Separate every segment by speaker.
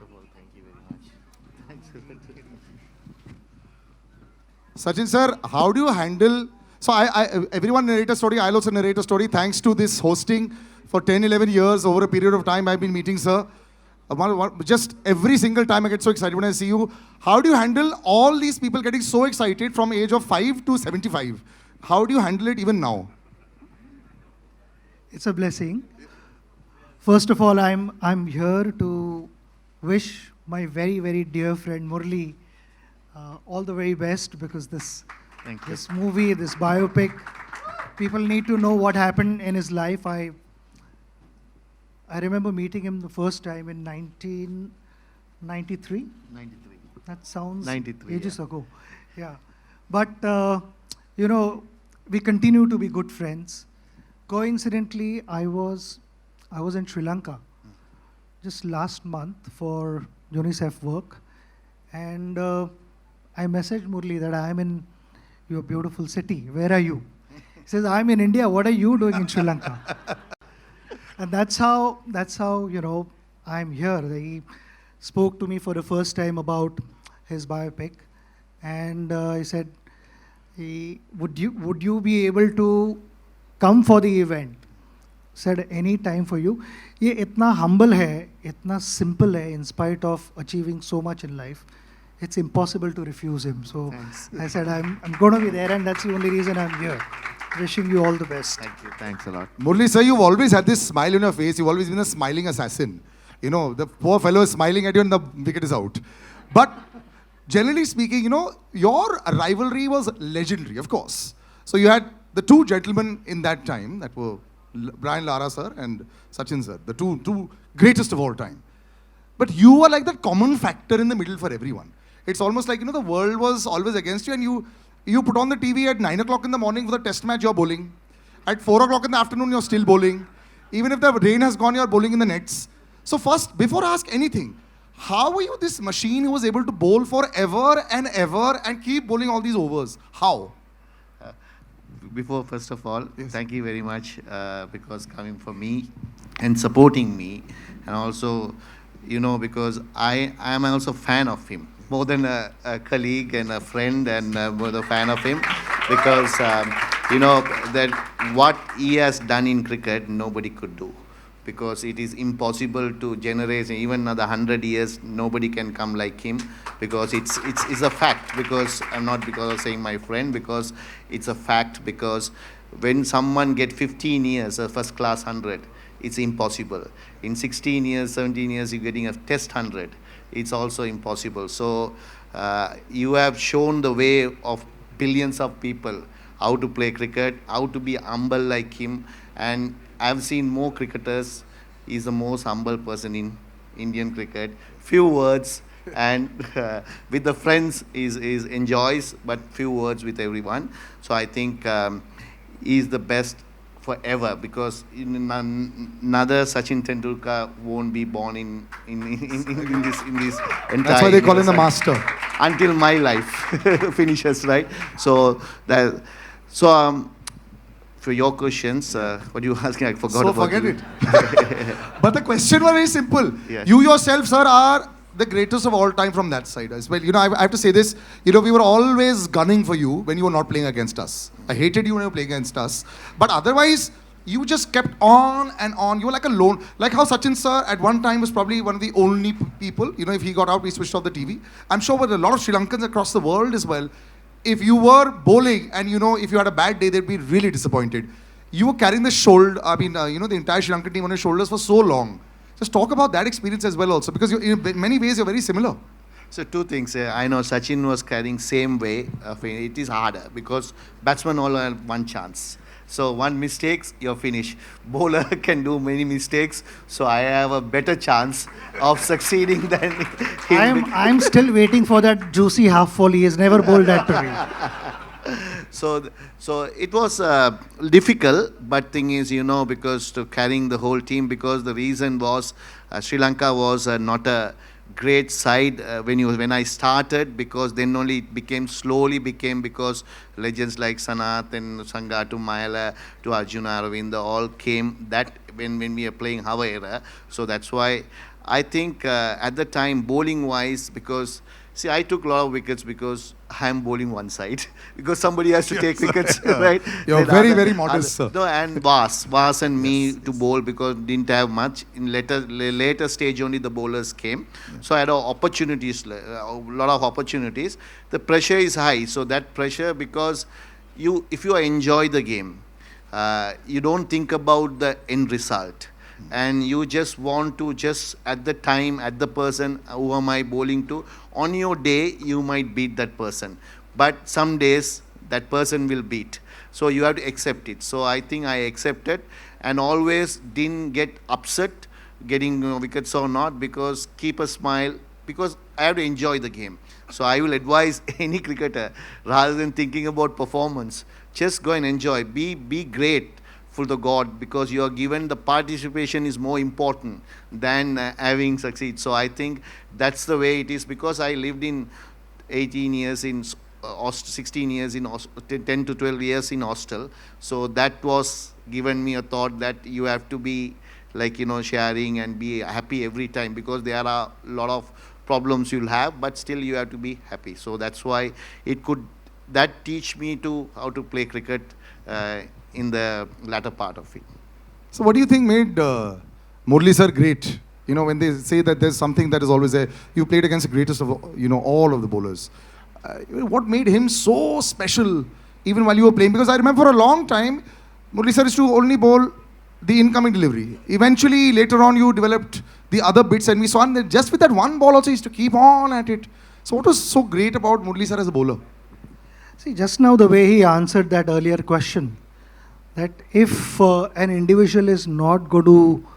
Speaker 1: of all, thank you very much. Thanks a lot.
Speaker 2: Sachin sir, how do you handle? So everyone narrate a story. I'll also narrate a story. Thanks to this hosting for 10, 11 years over a period of time I've been meeting sir. Just every single time I get so excited when I see you. How do you handle all these people getting so excited from age of 5 to 75? How do you handle it even now?
Speaker 3: It's a blessing. First of all, I'm here to wish my very, very dear friend Murli all the very best, because
Speaker 1: Thank you.
Speaker 3: this movie, this biopic, people need to know what happened in his life. I remember meeting him the first time in 1993.
Speaker 1: 93.
Speaker 3: That sounds
Speaker 1: 93,
Speaker 3: ages
Speaker 1: yeah.
Speaker 3: ago. Yeah. But, we continue to be good friends. Coincidentally, I was in Sri Lanka just last month for UNICEF work. And I messaged Murli that I am in your beautiful city. Where are you? He says, I'm in India. What are you doing in Sri Lanka? And that's how I'm here. He spoke to me for the first time about his biopic, and he said, would you be able to come for the event? Said, any time for you. ये इतना humble है, इतना simple है, in spite of achieving so much in life. It's impossible to refuse him. So
Speaker 1: Thanks.
Speaker 3: I said, I'm going to be there, and that's the only reason I'm here. Wishing you all the best.
Speaker 1: Thank you. Thanks a lot.
Speaker 2: Murli sir, you've always had this smile on your face. You've always been a smiling assassin. You know, the poor fellow is smiling at you and the wicket is out. But generally speaking, your rivalry was legendary, of course. So you had the two gentlemen in that time that were Brian Lara sir and Sachin sir, the two greatest of all time. But you were like that common factor in the middle for everyone. It's almost like, the world was always against you, and you put on the TV at 9 o'clock in the morning for the test match, you're bowling. At 4 o'clock in the afternoon, you're still bowling. Even if the rain has gone, you're bowling in the nets. So first, before I ask anything, how were you this machine who was able to bowl forever and ever and keep bowling all these overs? How?
Speaker 1: Before, first of all,
Speaker 2: Yes.
Speaker 1: thank you very much because coming for me and supporting me, and also, because I am also fan of him, more than a colleague and a friend, and more the fan of him, because that what he has done in cricket nobody could do, because it is impossible to generate even another 100 years. Nobody can come like him, because it's a fact. Because I'm not because of saying my friend, because it's a fact. Because when someone get 15 years a first class 100, it's impossible. In 16 years, 17 years, you're getting a test 100. It's also impossible. So you have shown the way of billions of people how to play cricket, how to be humble like him. And I've seen more cricketers. He's the most humble person in Indian cricket. Few words, and with the friends is enjoys, but few words with everyone. So I think he's the best forever, because another Sachin Tendulkar won't be born in this entire.
Speaker 2: That's why they call him the
Speaker 1: universe
Speaker 2: master.
Speaker 1: until my life finishes, right? So for your questions, what you asking, I forgot
Speaker 2: So
Speaker 1: about
Speaker 2: forget
Speaker 1: you.
Speaker 2: it. But the question was very simple.
Speaker 1: Yeah.
Speaker 2: You yourself, sir, are the greatest of all time from that side as well. I have to say this. We were always gunning for you when you were not playing against us. I hated you when you were playing against us. But otherwise, you just kept on and on. You were like a lone. Like how Sachin sir at one time was probably one of the only people. If he got out, we switched off the TV. I'm sure with a lot of Sri Lankans across the world as well, if you were bowling and if you had a bad day, they'd be really disappointed. You were carrying the the entire Sri Lankan team on your shoulders for so long. Just talk about that experience as well also, because in many ways you're very similar.
Speaker 1: So two things. I know Sachin was carrying same way. It is harder because batsmen all have one chance. So one mistakes, you're finished. Bowler can do many mistakes. So I have a better chance of succeeding than him.
Speaker 3: I'm still waiting for that juicy half volley. He has never bowled that to me.
Speaker 1: So it was difficult, but thing is, because to carrying the whole team, because the reason was Sri Lanka was not a great side when I started, because then only it slowly became because legends like Sanath and Sangha to Mayala to Arjuna Aravinda all came that when we are playing our era. So that's why I think at the time, bowling wise, because see, I took a lot of wickets because I'm bowling one side because somebody has to take wickets, right?
Speaker 2: You're
Speaker 1: Then
Speaker 2: very, very modest, sir.
Speaker 1: No, and Vas and me to bowl because didn't have much. In later stage only the bowlers came, so I had opportunities, a lot of opportunities. The pressure is high, so that pressure because if you enjoy the game, you don't think about the end result. And you just want to just at the time, at the person who am I bowling to, on your day you might beat that person, but some days that person will beat, so you have to accept it. So I think I accepted and always didn't get upset getting wickets or not, because keep a smile, because I have to enjoy the game. So I will advise any cricketer, rather than thinking about performance, just go and enjoy, be great for the God, because you are given the participation is more important than having succeed. So I think that's the way it is, because I lived in 18 years in 16 years in 10 to 12 years in hostel. So that was given me a thought that you have to be like, sharing and be happy every time, because there are a lot of problems you'll have, but still you have to be happy. So that's why that teach me to how to play cricket in the latter part of it.
Speaker 2: So what do you think made Murali sir great? When they say that there's something that is always there, you played against the greatest of, all of the bowlers. What made him so special even while you were playing? Because I remember for a long time, Murali sir used to only bowl the incoming delivery. Eventually, later on, you developed the other bits, and we saw that just with that one ball also, he used to keep on at it. So what was so great about Murali sir as a bowler?
Speaker 3: See, just now the way he answered that earlier question, that if an individual is not going to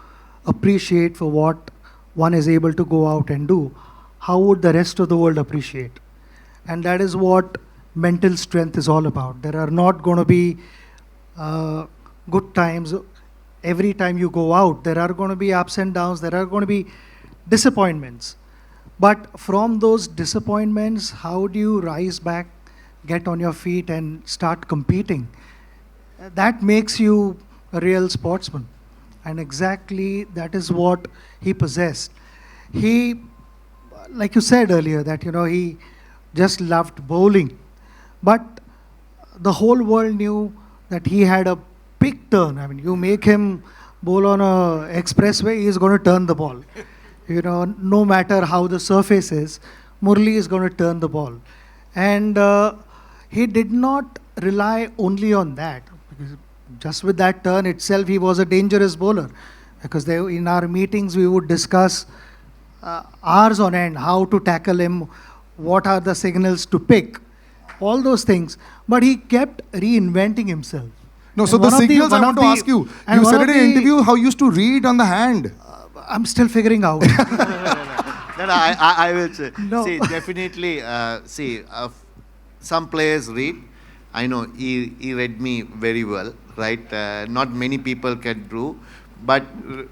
Speaker 3: appreciate for what one is able to go out and do, how would the rest of the world appreciate? And that is what mental strength is all about. There are not going to be good times every time you go out. There are going to be ups and downs. There are going to be disappointments. But from those disappointments, how do you rise back, get on your feet and start competing? That makes you a real sportsman. And exactly that is what he possessed. He, like you said earlier, that he just loved bowling. But the whole world knew that he had a big turn. I mean, you make him bowl on a expressway, he is going to turn the ball. No matter how the surface is, Murali is going to turn the ball. And he did not rely only on that. Because just with that turn itself, he was a dangerous bowler. Because in our meetings, we would discuss hours on end, how to tackle him, what are the signals to pick, all those things. But he kept reinventing himself.
Speaker 2: No, so the signals I want to ask you. You said in an interview how you used to read on the hand.
Speaker 3: I'm still figuring out.
Speaker 1: No, I will say.
Speaker 3: No.
Speaker 1: See, definitely, some players read. I know he read me very well, right? Not many people can do. But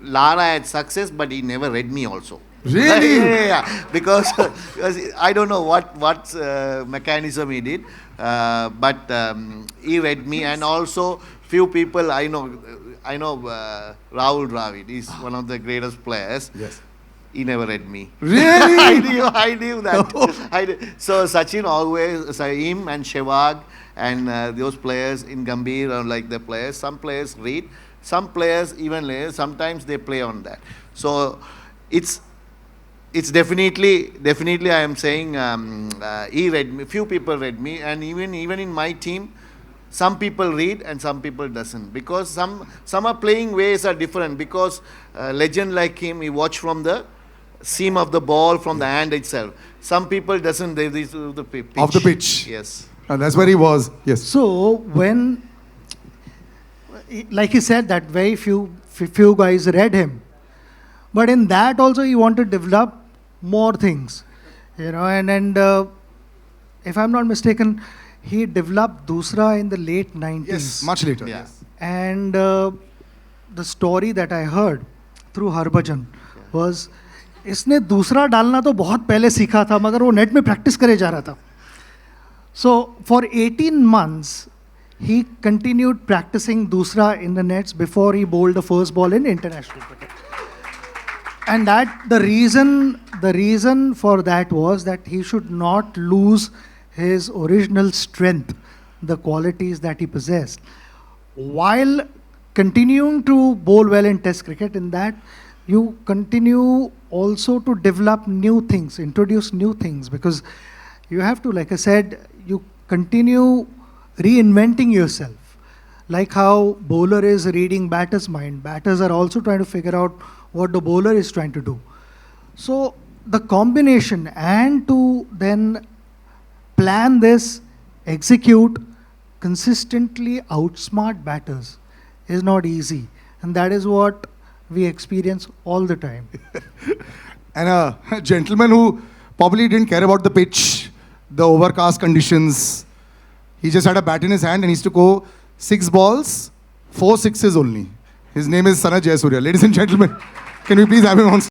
Speaker 1: Lara had success, but he never read me also.
Speaker 2: Really?
Speaker 1: Yeah. Because I don't know what mechanism he did, but he read me, and also few people I know Rahul Dravid is one of the greatest players.
Speaker 2: Yes.
Speaker 1: He never read me.
Speaker 2: Really?
Speaker 1: I knew that. So Sachin always, him and Sehwag and those players in Gambhir are like the players. Some players read, some players even later, sometimes they play on that. So it's definitely I am saying he read me. Few people read me, and even in my team, some people read and some people doesn't, because some are playing ways are different. Because legend like him, he watch from the seam of the ball, from the hand itself. Some people doesn't. They do the pitch.
Speaker 2: Of the pitch.
Speaker 1: Yes.
Speaker 2: And that's where he was. Yes.
Speaker 3: So when, like he said, that very few guys read him. But in that also he wanted to develop more things, and if I'm not mistaken, he developed Dusra in the late 90s.
Speaker 2: Yes, much later.
Speaker 1: Yeah.
Speaker 2: Yes.
Speaker 3: And the story that I heard through Harbhajan was, इसने दूसरा डालना तो बहुत पहले सीखा था, मगर वो नेट में प्रैक्टिस करे जा रहा था. So for 18 months, he continued practicing Dusra in the nets before he bowled the first ball in international cricket. and that the reason for that was that he should not lose his original strength, the qualities that he possessed, while continuing to bowl well in test cricket. In that, you continue also to develop new things, introduce new things, because you have to, like I said, you continue reinventing yourself. Like how bowler is reading batter's mind, batters are also trying to figure out what the bowler is trying to do. So the combination, and to then plan this, execute, consistently outsmart batters is not easy. And that is what we experience all the time.
Speaker 2: And a gentleman who probably didn't care about the pitch, the overcast conditions. He just had a bat in his hand and he used to go 6 balls, 4 sixes only. His name is Sana Jayasuriya. Ladies and gentlemen, can we please have him on stage?